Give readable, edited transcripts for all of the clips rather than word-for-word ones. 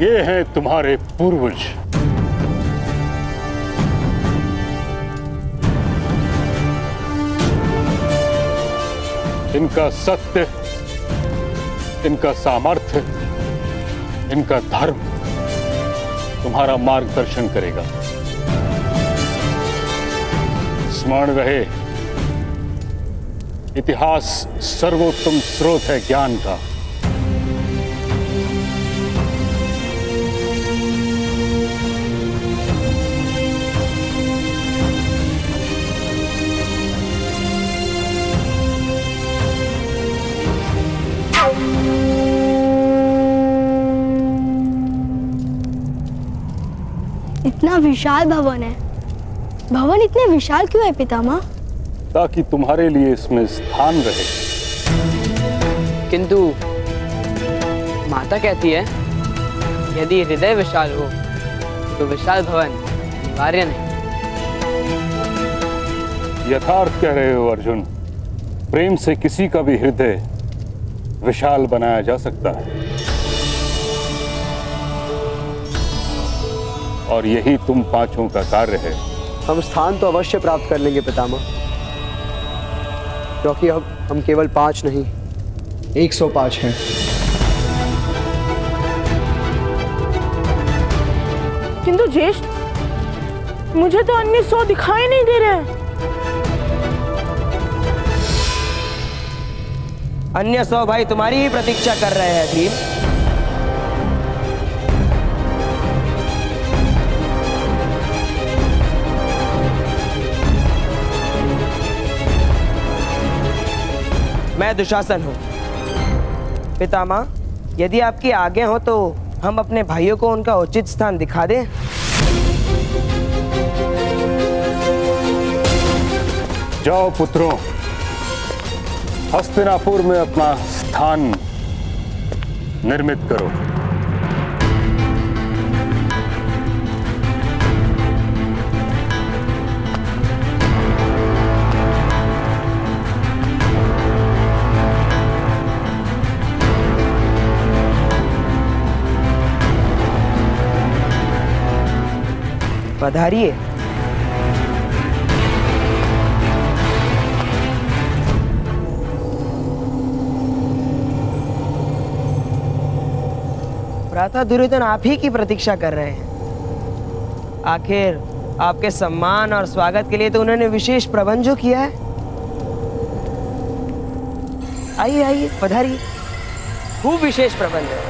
ये हैं तुम्हारे पूर्वज। इनका सत्य, इनका सामर्थ्य, इनका धर्म तुम्हारा मार्गदर्शन करेगा। स्मरण रहे, इतिहास सर्वोत्तम स्रोत है ज्ञान का। इतना विशाल भवन है। भवन इतने विशाल क्यों है पितामह? ताकि तुम्हारे लिए इसमें स्थान रहे। किंतु माता कहती है यदि हृदय विशाल हो तो विशाल भवन अनिवार्य नहीं। यथार्थ कह रहे हो अर्जुन। प्रेम से किसी का भी हृदय विशाल बनाया जा सकता है, और यही तुम पांचों का कार्य है। हम स्थान तो अवश्य प्राप्त कर लेंगे पितामह, क्योंकि अब हम केवल 5 नहीं 105 हैं। किंतु ज्येष्ठ, मुझे तो अन्य 100 दिखाई नहीं दे रहे। अन्य 100 भाई तुम्हारी ही प्रतीक्षा कर रहे हैं भीम। मैं दुशासन हूँ। पितामह, यदि आपकी आज्ञा हो तो हम अपने भाइयों को उनका उचित स्थान दिखा दें। जाओ पुत्रों, हस्तिनापुर में अपना स्थान निर्मित करो। पधारिए। भ्राता दुर्योधन आप ही की प्रतीक्षा कर रहे हैं। आखिर आपके सम्मान और स्वागत के लिए तो उन्होंने विशेष प्रबंध जो किया है। आइए आइए, पधारिए। खूब विशेष प्रबंध है।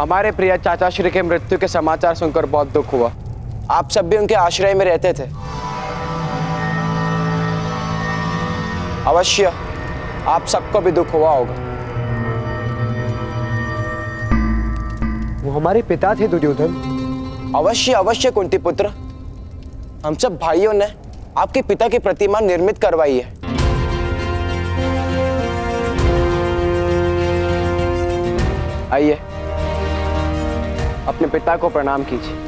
हमारे प्रिय चाचा श्री के मृत्यु के समाचार सुनकर बहुत दुख हुआ। आप सब भी उनके आश्रय में रहते थे। अवश्य आप सबको भी दुख हुआ होगा। वो हमारे पिता थे दुर्योधन। अवश्य अवश्य कुंती पुत्र, हम सब भाइयों ने आपके पिता की प्रतिमा निर्मित करवाई है। आइए, अपने पिता को प्रणाम कीजिए।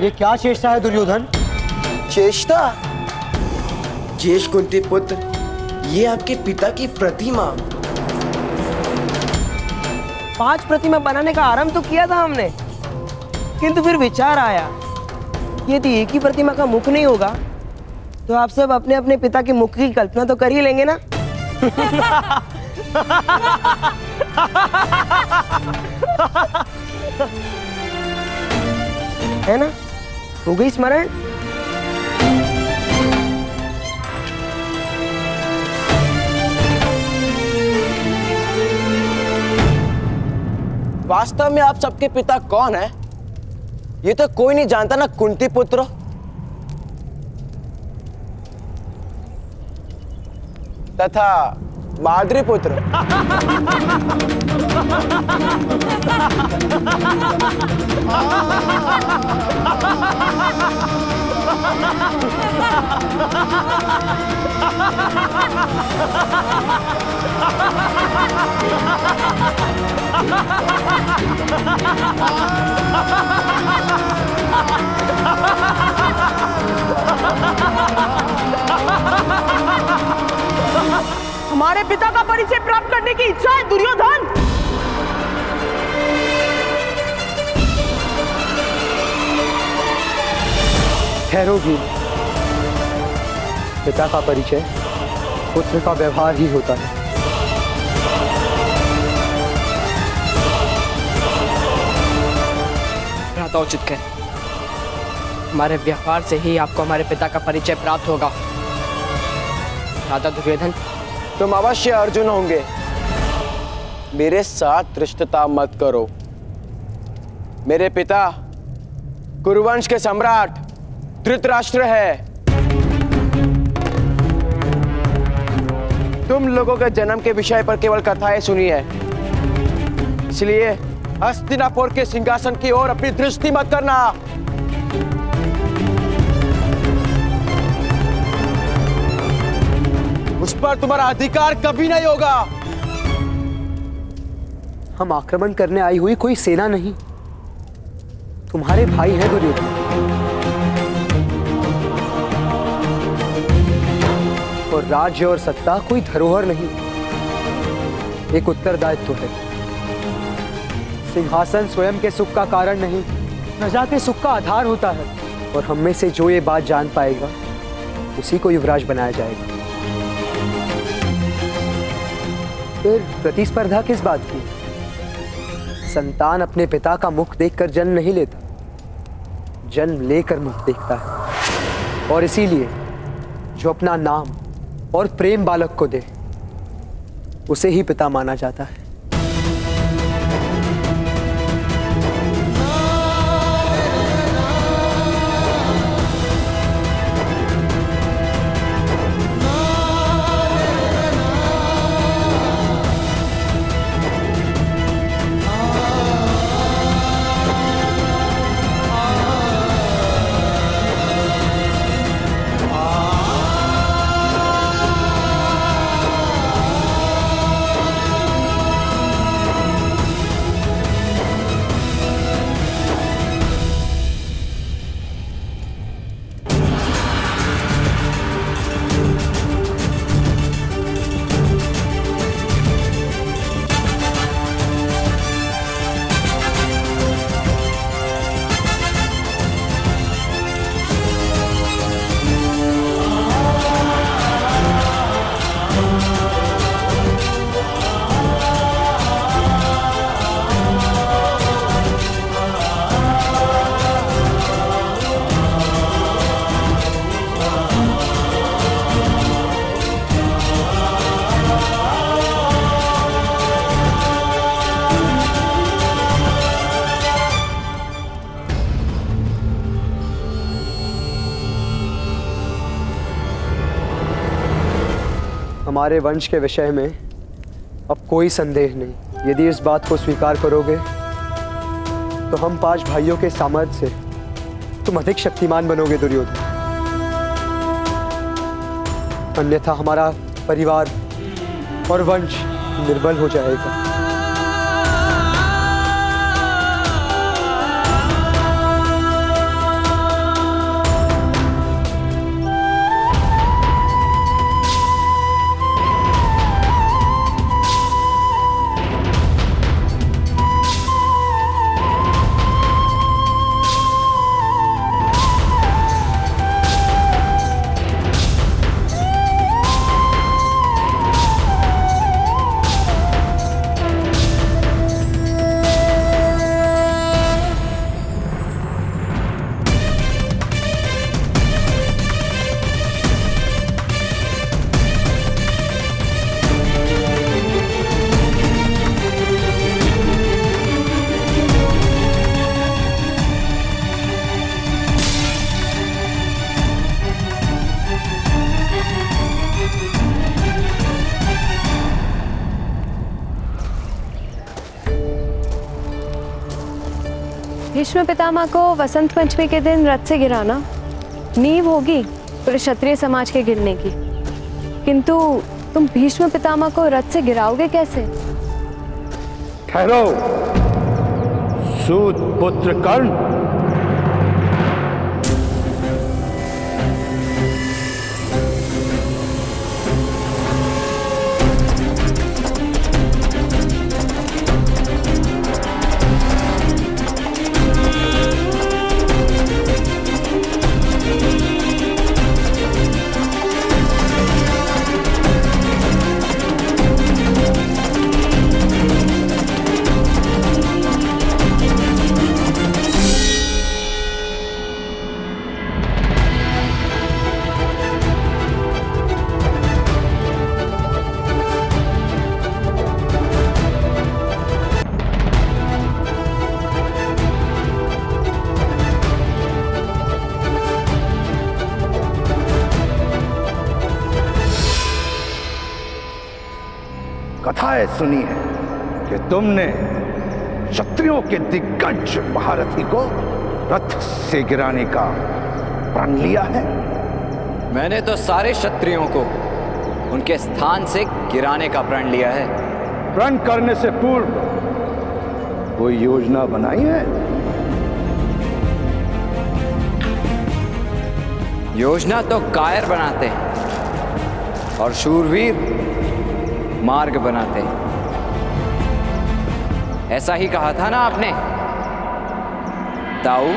ये क्या चेष्टा है दुर्योधन? चेष्टा? ज्येष्ठ कुंती पुत्र, ये आपके पिता की प्रतिमा। 5 प्रतिमा बनाने का आरंभ तो किया था हमने, किंतु फिर विचार आया यदि एक ही प्रतिमा का मुख नहीं होगा तो आप सब अपने अपने पिता के मुख की कल्पना तो कर ही लेंगे ना। है ना? हो गई स्मरण? वास्तव में आप सबके पिता कौन है? ये तो कोई नहीं जानता ना कुंती पुत्र। तथा माद्री पुत्र। हमारे पिता का परिचय प्राप्त करने की इच्छा है दुर्योधन। ठहरो भी। पिता का परिचय पुत्र का व्यवहार ही होता है। भ्राता कह, हमारे व्यवहार से ही आपको हमारे पिता का परिचय प्राप्त होगा। भ्राता दुर्योधन, तुम अवश्य अर्जुन होंगे। मेरे साथ धृष्टता मत करो। मेरे पिता कुरुवंश के सम्राट धृतराष्ट्र है। तुम लोगों के जन्म के विषय पर केवल कथाएं सुनी है, इसलिए हस्तिनापुर के सिंहासन की ओर अपनी दृष्टि मत करना। उस पर तुम्हारा अधिकार कभी नहीं होगा। हम आक्रमण करने आई हुई कोई सेना नहीं, तुम्हारे भाई हैं दुर्योधन। और राज्य और सत्ता कोई धरोहर नहीं, एक उत्तरदायित्व है। सिंहासन स्वयं के सुख का कारण नहीं, प्रजा के सुख का आधार होता है। और हम में से जो ये बात जान पाएगा उसी को युवराज बनाया जाएगा। फिर प्रतिस्पर्धा किस बात की? संतान अपने पिता का मुख देखकर जन्म नहीं लेता, जन्म लेकर मुख देखता है। और इसीलिए जो अपना नाम और प्रेम बालक को दे उसे ही पिता माना जाता है। हमारे वंश के विषय में अब कोई संदेह नहीं। यदि इस बात को स्वीकार करोगे तो हम 5 भाइयों के सामर्थ्य से तुम अधिक शक्तिमान बनोगे दुर्योधन। अन्यथा हमारा परिवार और वंश निर्बल हो जाएगा। भीष्म पितामह को वसंत पंचमी के दिन रथ से गिराना नींव होगी पूरे क्षत्रिय समाज के गिरने की, किंतु तुम भीष्म पितामह को रथ से गिराओगे कैसे? ठहरो सूत पुत्र कर्ण। कथाएं सुनी है कि तुमने क्षत्रियों के दिग्गज महारथी को रथ से गिराने का प्रण लिया है। मैंने तो सारे क्षत्रियों को उनके स्थान से गिराने का प्रण लिया है। प्रण करने से पूर्व कोई योजना बनाई है? योजना तो कायर बनाते हैं और शूरवीर मार्ग बनाते हैं। ऐसा ही कहा था ना आपने ताऊ?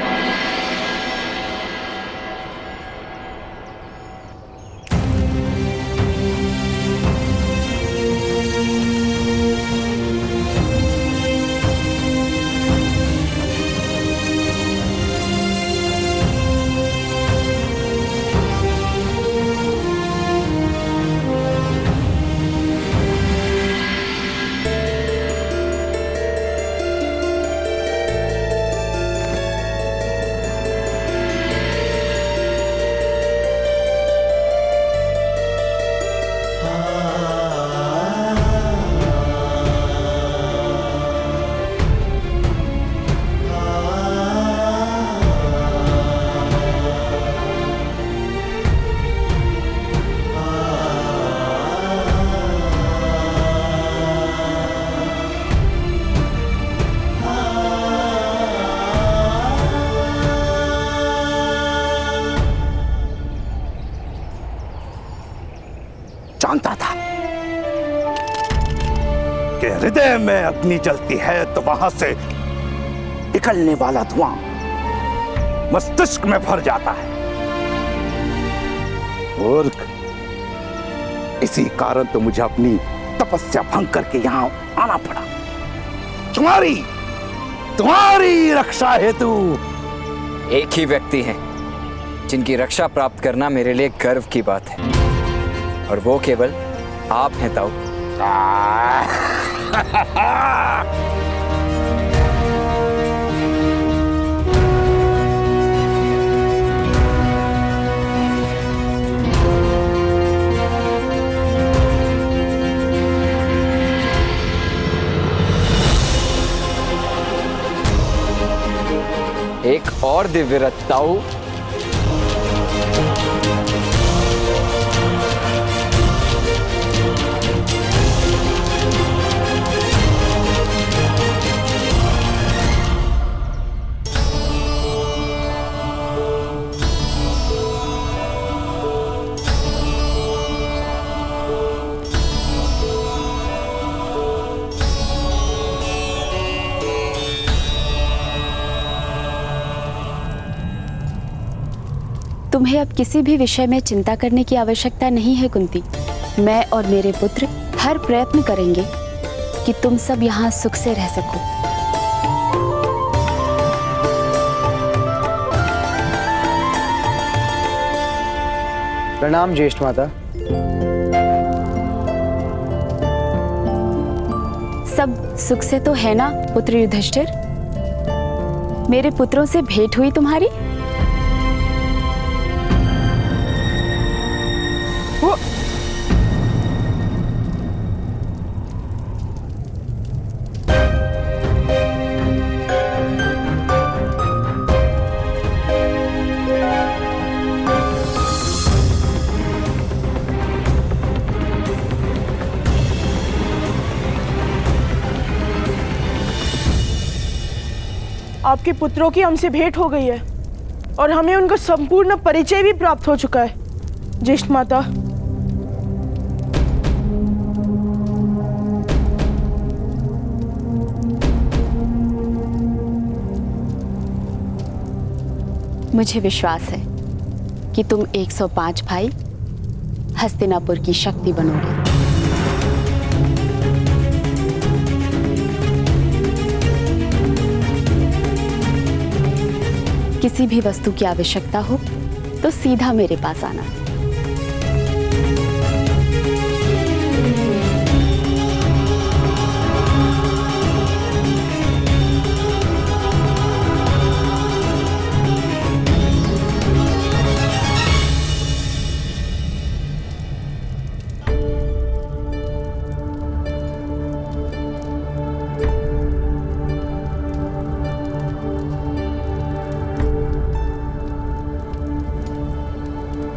जानता था कि हृदय में अग्नि जलती है तो वहां से निकलने वाला धुआं मस्तिष्क में भर जाता है। और इसी कारण तो मुझे अपनी तपस्या भंग करके यहां आना पड़ा, तुम्हारी रक्षा हेतु। एक ही व्यक्ति है जिनकी रक्षा प्राप्त करना मेरे लिए गर्व की बात है, और वो केवल आप हैं ताऊ। एक और दिव्य रथ ताऊ। तुम्हें अब किसी भी विषय में चिंता करने की आवश्यकता नहीं है कुंती। मैं और मेरे पुत्र हर प्रयत्न करेंगे कि तुम सब यहाँ सुख से रह सको। प्रणाम ज्येष्ठ माता। सब सुख से तो है ना पुत्र युधिष्ठिर? मेरे पुत्रों से भेंट हुई तुम्हारी? आपके पुत्रों की हमसे भेंट हो गई है और हमें उनका संपूर्ण परिचय भी प्राप्त हो चुका है। ज्येष्ठ माता, मुझे विश्वास है कि तुम 105 भाई हस्तिनापुर की शक्ति बनोगे। किसी भी वस्तु की आवश्यकता हो तो सीधा मेरे पास आना।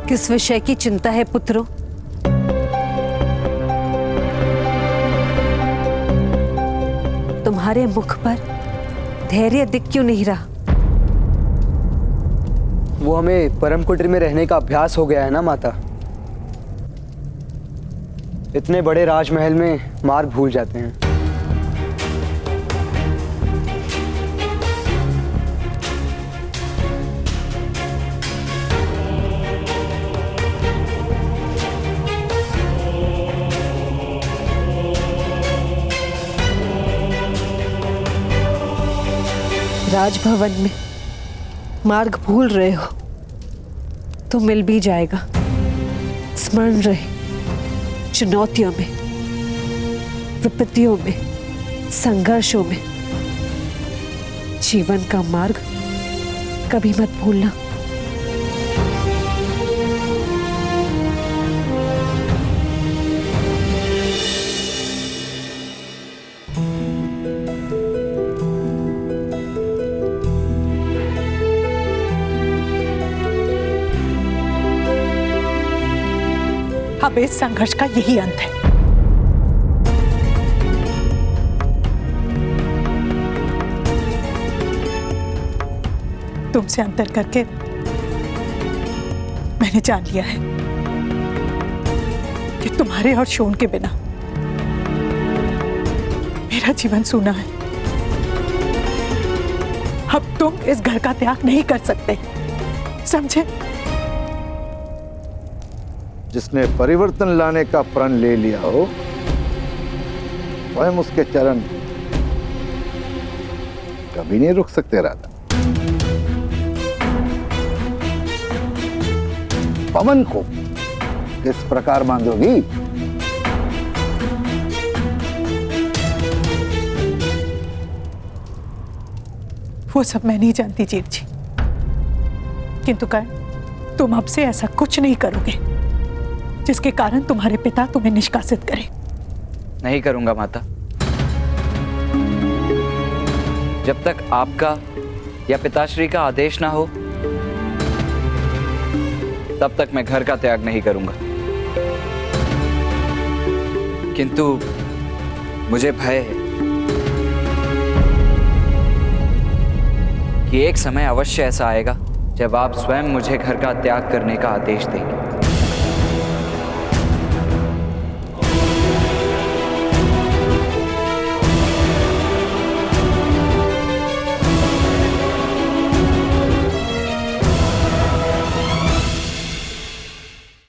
किस विषय की चिंता है पुत्रों? तुम्हारे मुख पर धैर्य दिख क्यों नहीं रहा? वो हमें परम कुटीर में रहने का अभ्यास हो गया है ना माता। इतने बड़े राजमहल में मार्ग भूल जाते हैं। राजभवन में मार्ग भूल रहे हो तो मिल भी जाएगा। स्मरण रहे, चुनौतियों में, विपत्तियों में, संघर्षों में जीवन का मार्ग कभी मत भूलना। अब इस संघर्ष का यही अंत है। तुमसे अंतर करके मैंने जान लिया है कि तुम्हारे और शोन के बिना मेरा जीवन सूना है। अब तुम इस घर का त्याग नहीं कर सकते, समझे? जिसने परिवर्तन लाने का प्रण ले लिया हो, स्वयं उसके चरण कभी नहीं रुक सकते। राधा, पवन को किस प्रकार बांधोगी? वो सब मैं नहीं जानती जीव जी, किंतु कर्ण, तुम अब से ऐसा कुछ नहीं करोगे जिसके कारण तुम्हारे पिता तुम्हें निष्कासित करें। नहीं करूंगा माता। जब तक आपका या पिताश्री का आदेश ना हो तब तक मैं घर का त्याग नहीं करूंगा। किंतु मुझे भय है कि एक समय अवश्य ऐसा आएगा जब आप स्वयं मुझे घर का त्याग करने का आदेश देंगे।